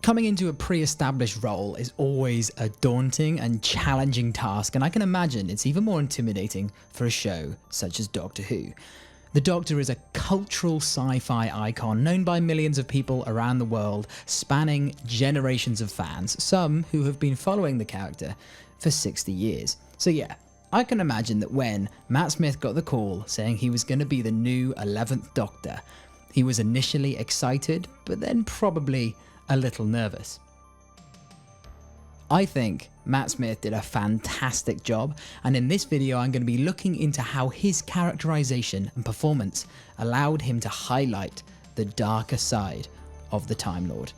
Coming into a pre-established role is always a daunting and challenging task, and I can imagine it's even more intimidating for a show such as Doctor Who. The Doctor is a cultural sci-fi icon known by millions of people around the world, spanning generations of fans, some who have been following the character for 60 years. So yeah, I can imagine that when Matt Smith got the call saying he was going to be the new 11th Doctor, he was initially excited, but then probably a little nervous. I think Matt Smith did a fantastic job, and in this video I'm going to be looking into how his characterization and performance allowed him to highlight the darker side of the Time Lord.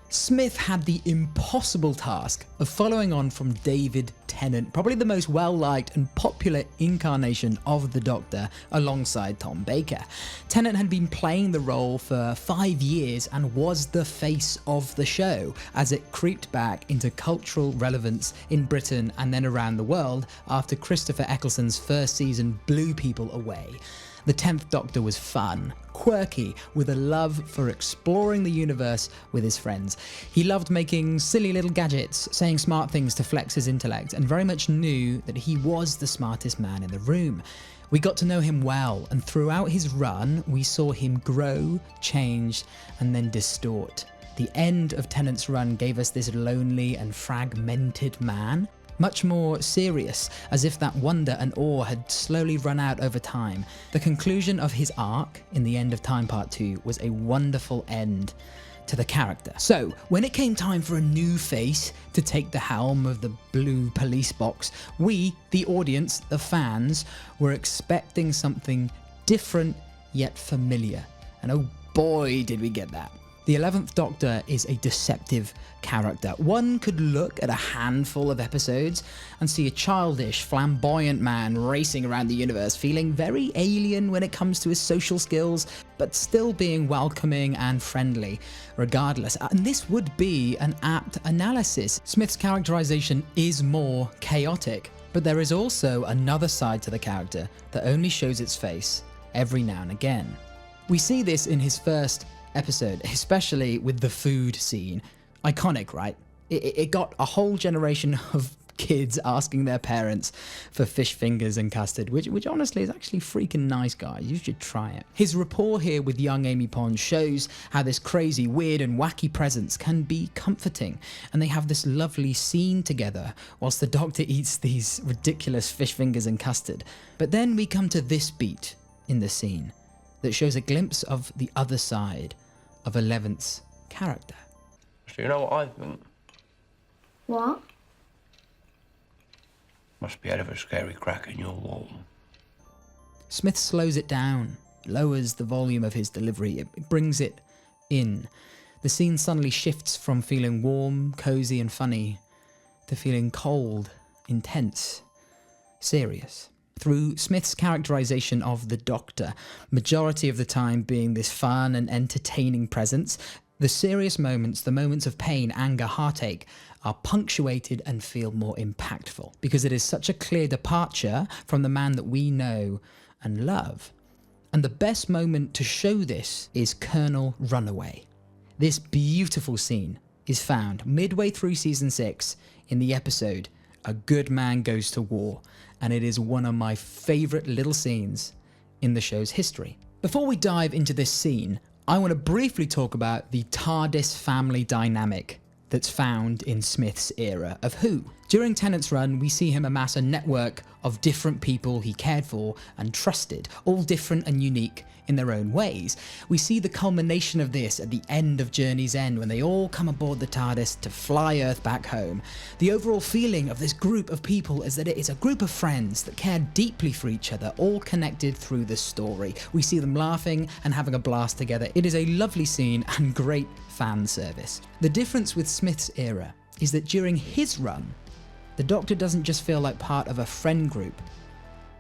Smith had the impossible task of following on from David Tennant, probably the most well-liked and popular incarnation of the Doctor alongside Tom Baker. Tennant had been playing the role for 5 years and was the face of the show as it creeped back into cultural relevance in Britain and then around the world after Christopher Eccleston's first season blew people away. The 10th Doctor was fun, quirky, with a love for exploring the universe with his friends. He loved making silly little gadgets, saying smart things to flex his intellect, and very much knew that he was the smartest man in the room. We got to know him well, and throughout his run, we saw him grow, change, and then distort. The end of Tennant's run gave us this lonely and fragmented man, much more serious, as if that wonder and awe had slowly run out over time. The conclusion of his arc in the end of Time Part 2 was a wonderful end to the character. So, when it came time for a new face to take the helm of the blue police box, we, the audience, the fans, were expecting something different yet familiar. And oh boy, did we get that. The 11th Doctor is a deceptive character. One could look at a handful of episodes and see a childish, flamboyant man racing around the universe, feeling very alien when it comes to his social skills, but still being welcoming and friendly regardless. And this would be an apt analysis. Smith's characterization is more chaotic, but there is also another side to the character that only shows its face every now and again. We see this in his first episode, especially with the food scene. Iconic, right? It got a whole generation of kids asking their parents for fish fingers and custard, which honestly is actually freaking nice, guys. You should try it. His rapport here with young Amy Pond shows how this crazy, weird and wacky presence can be comforting, and they have this lovely scene together whilst the Doctor eats these ridiculous fish fingers and custard. But then we come to this beat in the scene that shows a glimpse of the other side of 11th's character. So you know what I think? What? Must be out of a scary crack in your wall. Smith slows it down, lowers the volume of his delivery, it brings it in. The scene suddenly shifts from feeling warm, cozy and funny to feeling cold, intense, serious. Through Smith's characterization of the Doctor, majority of the time being this fun and entertaining presence, the serious moments, the moments of pain, anger, heartache, are punctuated and feel more impactful, because it is such a clear departure from the man that we know and love. And the best moment to show this is Colonel Runaway. This beautiful scene is found midway through season 6 in the episode A Good Man Goes to War, and it is one of my favourite little scenes in the show's history. Before we dive into this scene, I want to briefly talk about the TARDIS family dynamic that's found in Smith's era of Who. During Tennant's run, we see him amass a network of different people he cared for and trusted, all different and unique in their own ways. We see the culmination of this at the end of Journey's End, when they all come aboard the TARDIS to fly Earth back home. The overall feeling of this group of people is that it is a group of friends that care deeply for each other, all connected through the story. We see them laughing and having a blast together. It is a lovely scene and great fan service. The difference with Smith's era is that during his run, the Doctor doesn't just feel like part of a friend group,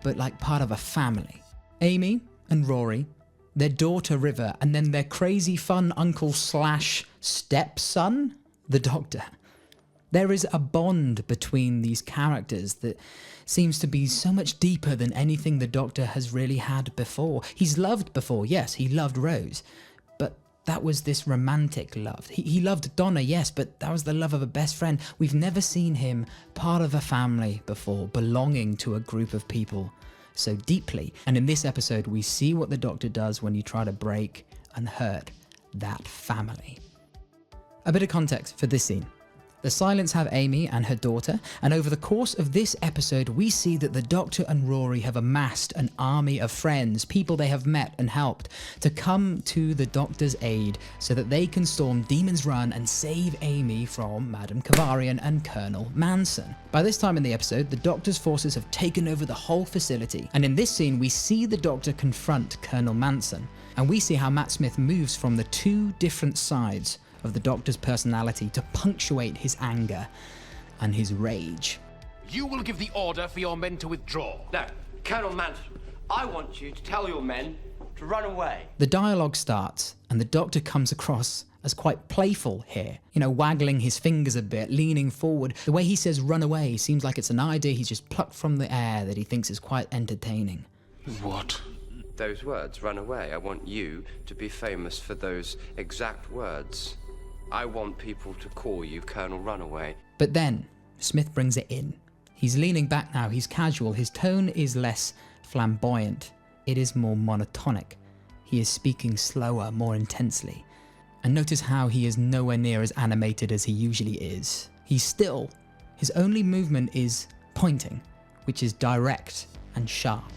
but like part of a family. Amy and Rory, their daughter River, and then their crazy fun uncle slash stepson, the Doctor. There is a bond between these characters that seems to be so much deeper than anything the Doctor has really had before. He's loved before, yes, he loved Rose, but that was this romantic love. He loved Donna, yes, but that was the love of a best friend. We've never seen him part of a family before, belonging to a group of people so deeply. And in this episode, we see what the Doctor does when you try to break and hurt that family. A bit of context for this scene. The Silents have Amy and her daughter, and over the course of this episode, we see that the Doctor and Rory have amassed an army of friends, people they have met and helped, to come to the Doctor's aid so that they can storm Demon's Run and save Amy from Madame Kavarian and Colonel Manson. By this time in the episode, the Doctor's forces have taken over the whole facility, and in this scene, we see the Doctor confront Colonel Manson, and we see how Matt Smith moves from the two different sides of the Doctor's personality to punctuate his anger and his rage. You will give the order for your men to withdraw. No, Colonel Manson, I want you to tell your men to run away. The dialogue starts, and the Doctor comes across as quite playful here, waggling his fingers a bit, leaning forward. The way he says run away seems like it's an idea he's just plucked from the air that he thinks is quite entertaining. What? Those words, run away, I want you to be famous for those exact words. I want people to call you Colonel Runaway. But then, Smith brings it in. He's leaning back now, he's casual, his tone is less flamboyant, it is more monotonic. He is speaking slower, more intensely. And notice how he is nowhere near as animated as he usually is. He's still. His only movement is pointing, which is direct and sharp.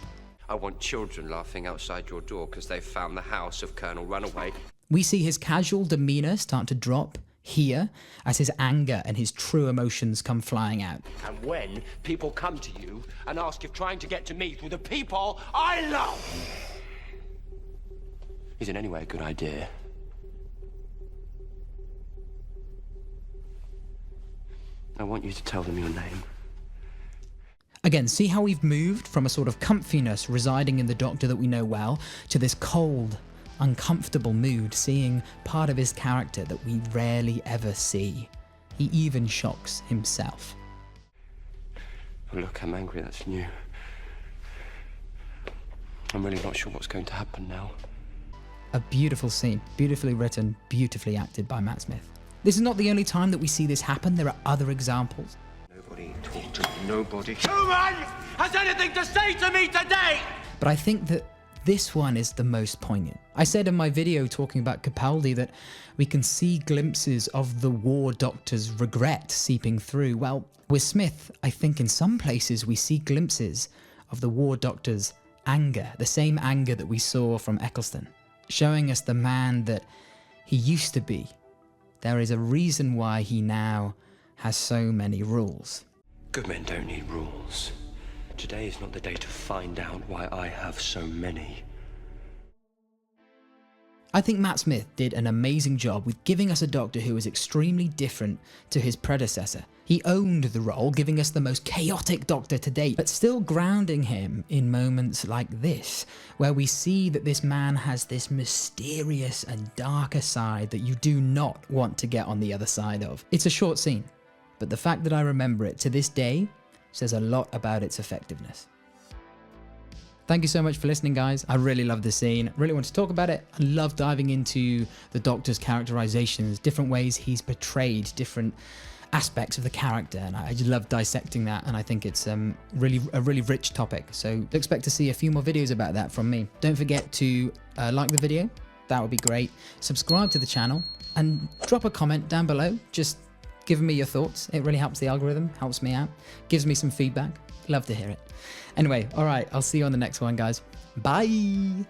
I want children laughing outside your door because they've found the house of Colonel Runaway. We see his casual demeanour start to drop here as his anger and his true emotions come flying out. And when people come to you and ask if trying to get to me through the people I love is in any way a good idea, I want you to tell them your name. Again, see how we've moved from a sort of comfiness residing in the Doctor that we know well to this cold, uncomfortable mood, seeing part of his character that we rarely ever see. He even shocks himself. Oh, look, I'm angry, that's new. I'm really not sure what's going to happen now. A beautiful scene, beautifully written, beautifully acted by Matt Smith. This is not the only time that we see this happen, there are other examples. Nobody talk to me, nobody. No one has anything to say to me today! But I think that this one is the most poignant. I said in my video talking about Capaldi that we can see glimpses of the War Doctor's regret seeping through. Well, with Smith, I think in some places we see glimpses of the War Doctor's anger, the same anger that we saw from Eccleston, showing us the man that he used to be. There is a reason why he now has so many rules. Good men don't need rules. Today is not the day to find out why I have so many. I think Matt Smith did an amazing job with giving us a Doctor who is extremely different to his predecessor. He owned the role, giving us the most chaotic Doctor to date, but still grounding him in moments like this, where we see that this man has this mysterious and darker side that you do not want to get on the other side of. It's a short scene, but the fact that I remember it to this day says a lot about its effectiveness. Thank you so much for listening, guys. I really love this scene. Really want to talk about it. I love diving into the Doctor's characterizations, different ways he's portrayed different aspects of the character, and I just love dissecting that, and I think it's a really rich topic. So expect to see a few more videos about that from me. Don't forget to like the video. That would be great. Subscribe to the channel and drop a comment down below. Just giving me your thoughts. It really helps the algorithm, helps me out, gives me some feedback. Love to hear it. Anyway, all right, I'll see you on the next one, guys. Bye.